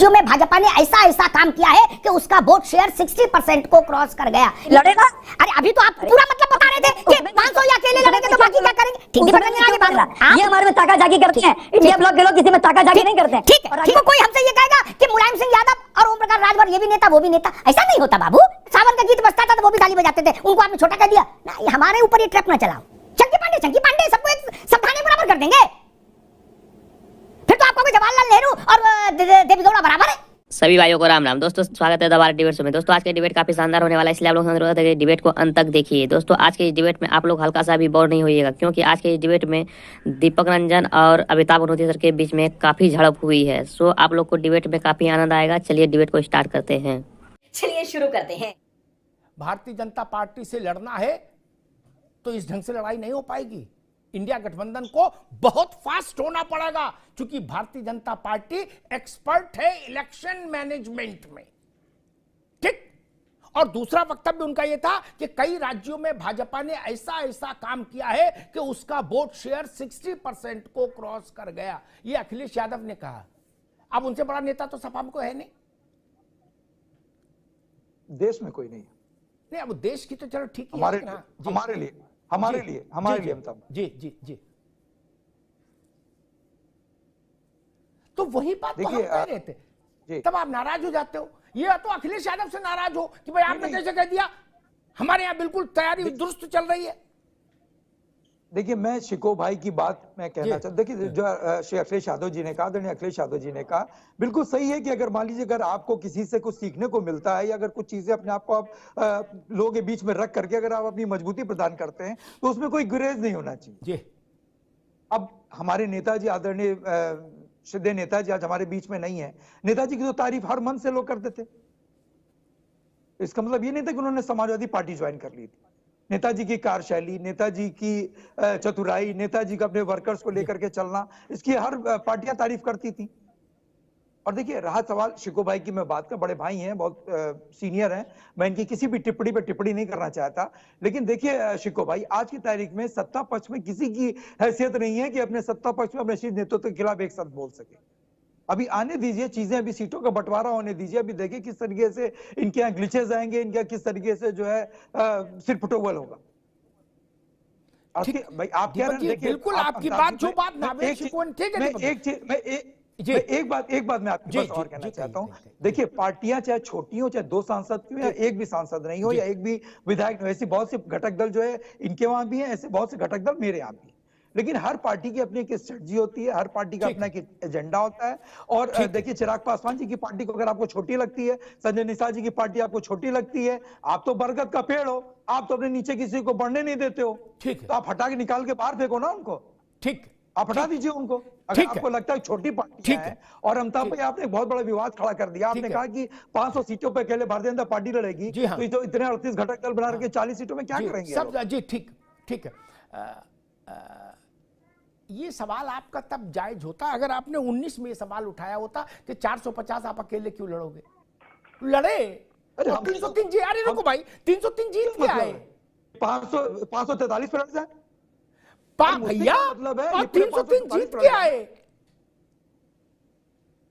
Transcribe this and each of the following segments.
राज्यों में भाजपा ने ऐसा ऐसा काम किया है कि उसका वोट शेयर 60% को क्रॉस कर गया। लड़ेगा। अरे अभी तो आप पूरा मतलब बता रहे थे कि 500 या अकेले लड़ेंगे तो बाकी क्या करेंगे। ठीक है, ये हमारे में ताका जागी करते हैं, इंडिया ब्लॉक के लोग किसी में ताका जागी नहीं करते। ठीक है, ठीक है। कोई हमसे ये कहेगा कि मुलायम सिंह यादव और ओम प्रकाश राजभर ये भी नेता वो भी नेता, ऐसा नहीं होता बाबू। सावन का गीत बजता था तो वो भी ताली बजाते थे, उनको आपने छोटा कर दिया ना। हमारे ऊपर ये ट्रैप ना चलाओ। चंकी पांडे सबको एक सब थाने बराबर कर देंगे, फिर तो आपको जवाहरलाल नेहरू और देवेगौड़ा बराबर है। सभी भाइयों को राम राम। दोस्तों स्वागत है दोबारा डिबेट में। दोस्तों आज के डिबेट काफी शानदार होने वाला है, इसलिए आप लोग जरूरत है कि डिबेट को अंत तक देखिए। दोस्तों आज के इस डिबेट में आप लोग हल्का सा भी बोर नहीं होइएगा, क्योंकि आज के इस डिबेट में दीपक रंजन और अमिताभ अग्निहोत्री सर के बीच में काफी झड़प हुई है। सो आप लोग को डिबेट में काफी आनंद आएगा। चलिए डिबेट को स्टार्ट करते हैं। चलिए शुरू करते हैं। भारतीय जनता पार्टी से लड़ना है तो इस ढंग से लड़ाई नहीं हो पाएगी। इंडिया गठबंधन को बहुत फास्ट होना पड़ेगा, क्योंकि भारतीय जनता पार्टी एक्सपर्ट है इलेक्शन मैनेजमेंट में। ठीक। और दूसरा वक्तव्य उनका यह था कि कई राज्यों में भाजपा ने ऐसा ऐसा काम किया है कि उसका वोट शेयर 60% को क्रॉस कर गया। यह अखिलेश यादव ने कहा। अब उनसे बड़ा नेता तो सपा को है नहीं, देश में कोई नहीं है। नहीं, अब देश की तो चलो ठीक है, हमारे हमारे लिए मतलब जी जी जी। तो वही बात तो हम कह रहे थे, तब आप नाराज हो जाते हो। ये तो अखिलेश यादव से नाराज हो कि भाई आपने कैसे कह दिया। हमारे यहाँ बिल्कुल तैयारी दुरुस्त चल रही है। देखिए, मैं शिको भाई की बात मैं कहना चाहता हूं। देखिए, जो अखिलेश यादव जी ने कहा, आदरणीय अखिलेश यादव जी ने कहा, बिल्कुल सही है कि अगर मान लीजिए अगर आपको किसी से कुछ सीखने को मिलता है या अगर कुछ चीजें अपने आप को आप लोगों के बीच में रख करके अगर आप अपनी मजबूती प्रदान करते हैं तो उसमें कोई गुरेज नहीं होना चाहिए। अब हमारे नेताजी, आदरणीय श्रद्धेय नेताजी आज हमारे बीच में नहीं है। नेताजी की तो तारीफ हर मन से लोग करते थे। इसका मतलब ये नहीं था कि उन्होंने समाजवादी पार्टी ज्वाइन कर ली थी। नेताजी की कार्यशैली, नेताजी की चतुराई, नेताजी का अपने वर्कर्स को लेकर के चलना, इसकी हर पार्टियां तारीफ करती थी। और देखिए, रहा सवाल शिको भाई की, मैं बात कर, बड़े भाई हैं, बहुत सीनियर हैं, मैं इनकी किसी भी टिप्पणी पे टिप्पणी नहीं करना चाहता। लेकिन देखिए शिको भाई, आज की तारीख में सत्ता पक्ष में किसी की हैसियत नहीं है कि अपने सत्ता पक्ष में अपने शीर्ष नेतृत्व के खिलाफ एक शब्द बोल सके। अभी आने दीजिए चीजें, अभी सीटों का बंटवारा होने दीजिए, अभी देखिए किस तरीके से इनके यहाँ ग्लिचेस आएंगे, इनका किस तरीके से जो है सिर फुटोबल होगा। भाई आप कह रहे हैं, बिल्कुल आपकी बात, जो बात एक बात मैं आपकी और कहना चाहता हूं। देखिए, पार्टियां चाहे छोटी हो, चाहे 2 सांसद की हो या एक भी सांसद नहीं हो या एक भी विधायक, ऐसे बहुत से घटक दल जो है इनके वहां भी है, ऐसे बहुत से घटक दल मेरे यहाँ भी। लेकिन हर पार्टी की अपनी एक स्ट्रेटजी होती है, हर पार्टी का अपना एक एजेंडा होता है। और देखिए, चिराग पासवान जी की पार्टी को अगर आपको छोटी लगती है, संजय निषाद जी की पार्टी आपको छोटी लगती है, आप तो बरगद का पेड़ हो, आप तो अपने नीचे किसी को बढ़ने नहीं देते हो, तो आप हटा के निकाल के बाहर फेंको ना उनको। ठीक, आप हटा दीजिए उनको अगर आपको लगता है छोटी पार्टी है। और अमिताभ भाई, आपने एक बहुत बड़ा विवाद खड़ा कर दिया। आपने कहा कि 500 सीटों पर अकेले भारतीय जनता पार्टी लड़ेगी, तो इतने 38 घटक दल बना के 40 सीटों में क्या करेंगे सब। जी ठीक है। ये सवाल आपका तब जायज होता अगर आपने 19 में ये सवाल उठाया होता कि 450 आप अकेले क्यों लड़ोगे। लड़े 303 जी। अरे रुको भाई, 303 जीत के आए, 543 पर लड़ जाए भैया, मतलब है 303 जीत के आए।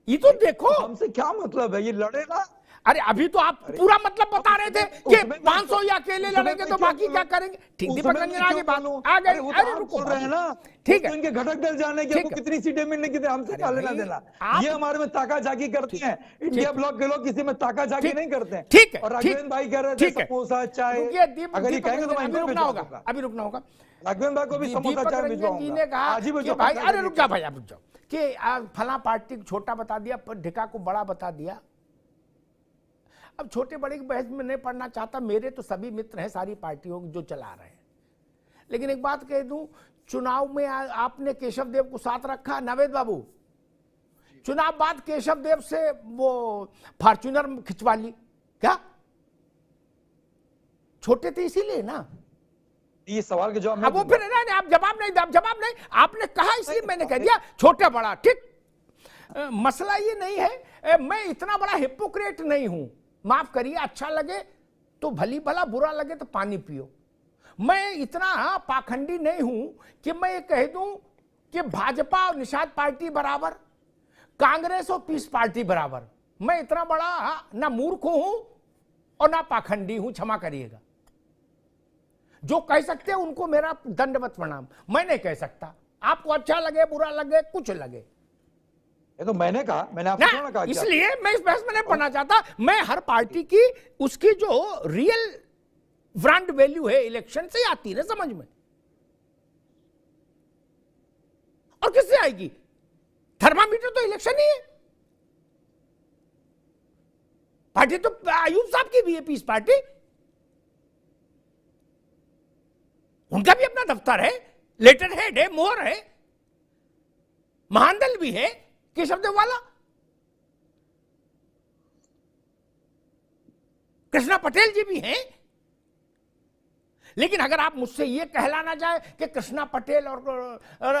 ये तो देखो, हमसे क्या मतलब है, ये लड़ेगा। अरे अभी तो आप पूरा मतलब बता रहे थे कि 500 या अकेले लड़ेंगे तो बाकी क्या करेंगे। ठीक, दीपक रंजन आगे बात आ गई। अरे रुको रहे हैं ना, ठीक है, इनके घटक दल जाने के कितनी सीटें मिलने की हमसे क्या लेना देना। ये हमारे में ताका जागी करते हैं, इंडिया ब्लॉक के लोग किसी में ताका जागी नहीं करते हैं। ठीक है, और राघवेंद्र भाई कह रहे थे समोसा चाय, अगर ये कहेंगे तो अभी रुकना होगा, अभी रुकना होगा। राघवेंद्र भाई को भी समोसा चाय भिजवाऊंगा। भाई अरे रुक जा भाई, आप रुक जाओ कि फला पार्टी को छोटा बता दिया, ढिका को बड़ा बता दिया। अब छोटे बड़े की बहस में नहीं पढ़ना चाहता, मेरे तो सभी मित्र हैं सारी पार्टियों जो चला रहे हैं। लेकिन एक बात कह दूं, चुनाव में आपने केशव देव को साथ रखा। नवेद बाबू, चुनाव बाद केशव देव से वो फॉर्च्यूनर खिंचवा ली क्या? छोटे थे इसीलिए ना। ये सवाल के जवाब अब वो फिर नहीं, आप जवाब नहीं, आपने कहा इसलिए मैंने कह दिया छोटा बड़ा। ठीक, मसला ये नहीं है, मैं इतना बड़ा हिपोक्रेट नहीं हूं, माफ करिए। अच्छा लगे तो भली भला, बुरा लगे तो पानी पियो। मैं इतना पाखंडी नहीं हूं कि मैं ये कह दूं कि भाजपा और निषाद पार्टी बराबर, कांग्रेस और पीस पार्टी बराबर। मैं इतना बड़ा ना मूर्ख हूं और ना पाखंडी हूं, क्षमा करिएगा। जो कह सकते हैं उनको मेरा दंडवत प्रणाम। मैं नहीं कह सकता, आपको अच्छा लगे बुरा लगे कुछ लगे, ये तो मैंने कहा, मैंने आपसे थोड़ा ना कहा कि इसलिए मैं इस बहस में नहीं पढ़ना चाहता। मैं हर पार्टी की उसकी जो रियल ब्रांड वैल्यू है इलेक्शन से आती है समझ में, और किससे आएगी? थर्मामीटर तो इलेक्शन ही है। पार्टी तो आयूब साहब की भी है, पीस पार्टी, उनका भी अपना दफ्तर है, लेटर हेड है, मोहर है, महानदल भी है, केशव देववाला, कृष्णा पटेल जी भी हैं। लेकिन अगर आप मुझसे ये कहलाना चाहे कि कृष्णा पटेल और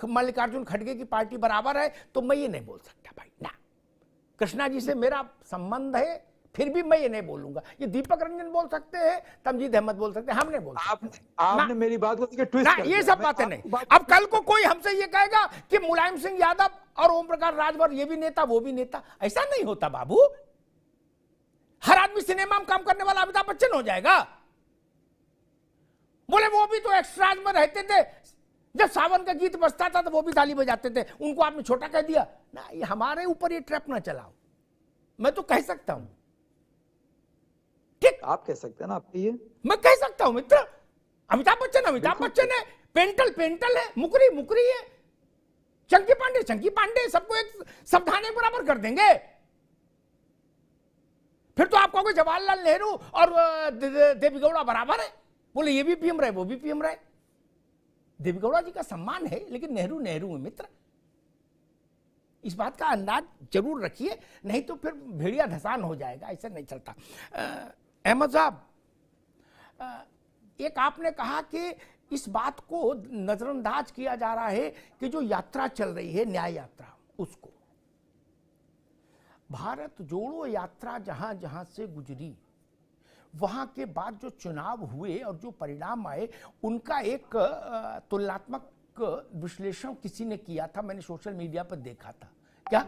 मल्लिकार्जुन खड़गे की पार्टी बराबर है, तो मैं ये नहीं बोल सकता भाई ना। कृष्णा जी से मेरा संबंध है, फिर भी मैं ये नहीं बोलूंगा। ये दीपक रंजन बोल सकते हैं, तमजीद अहमद बोल सकते हैं, हम नहीं बोल सकते। आपने मेरी बात को ट्विस्ट कर ये दिया। सब बातें नहीं। अब कल को कोई हमसे ये कहेगा कि मुलायम सिंह यादव और ओम प्रकाश राजभर ये भी नेता वो भी नेता, ऐसा नहीं होता बाबू। हर आदमी सिनेमा में काम करने वाला अमिताभ बच्चन हो जाएगा? बोले वो भी तो एक्स्ट्राज में रहते थे, जब सावन का गीत बजता था तो वो भी ताली बजाते थे, उनको आपने छोटा कह दिया ना। ये हमारे ऊपर ये ट्रैप ना चलाओ, मैं तो कह सकता हूं, ठीक? आप कह सकते हैं ना, आप कहिए। मैं कह सकता हूं मित्र, अमिताभ बच्चन है, पेंटल है, मुकरी है, चंकी पांडे, सबको एक सावधानी बराबर कर देंगे। फिर तो आप कहोगे जवाहरलाल नेहरू और देवेगौड़ा बराबर है। बोले ये भी पीएम रहे वो भी पीएम रहे। देवेगौड़ा जी का सम्मान है, लेकिन नेहरू है मित्र, इस बात का अंदाज जरूर रखिए, नहीं तो फिर भेड़िया धसान हो जाएगा, ऐसा नहीं चलता। अहमद साहब, एक आपने कहा कि इस बात को नजरअंदाज किया जा रहा है कि जो यात्रा चल रही है न्याय यात्रा, उसको भारत जोड़ो यात्रा जहां जहां से गुजरी, वहां के बाद जो चुनाव हुए और जो परिणाम आए, उनका एक तुलनात्मक विश्लेषण किसी ने किया था, मैंने सोशल मीडिया पर देखा था। क्या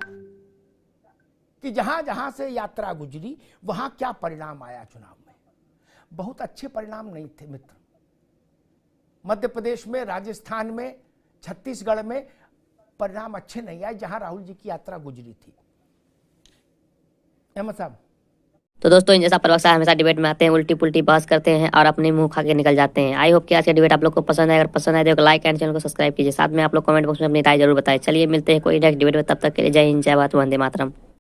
कि जहां जहां से यात्रा गुजरी वहां क्या परिणाम आया चुनाव में? बहुत अच्छे परिणाम नहीं थे मित्र। मध्य प्रदेश में, राजस्थान में, छत्तीसगढ़ में परिणाम अच्छे नहीं आए जहां राहुल जी की यात्रा गुजरी थी। अहमद साहब, तो दोस्तों, इन जैसा प्रवक्ता हमेशा डिबेट में आते हैं, उल्टी पुल्टी बहस करते हैं और अपने मुंह खा के निकल जाते हैं। आई होप कि आज का डिबेट आप लोग को पसंद आए। अगर पसंद आए तो लाइक एंड चैनल को सब्सक्राइब कीजिए। साथ में आप लोग कमेंट बॉक्स में अपनी राय जरूर बताएं। चलिए मिलते हैं कोई नेक्स्ट डिबेट में, तब तक के लिए जय हिंद, जय भारत, वंदे मातरम।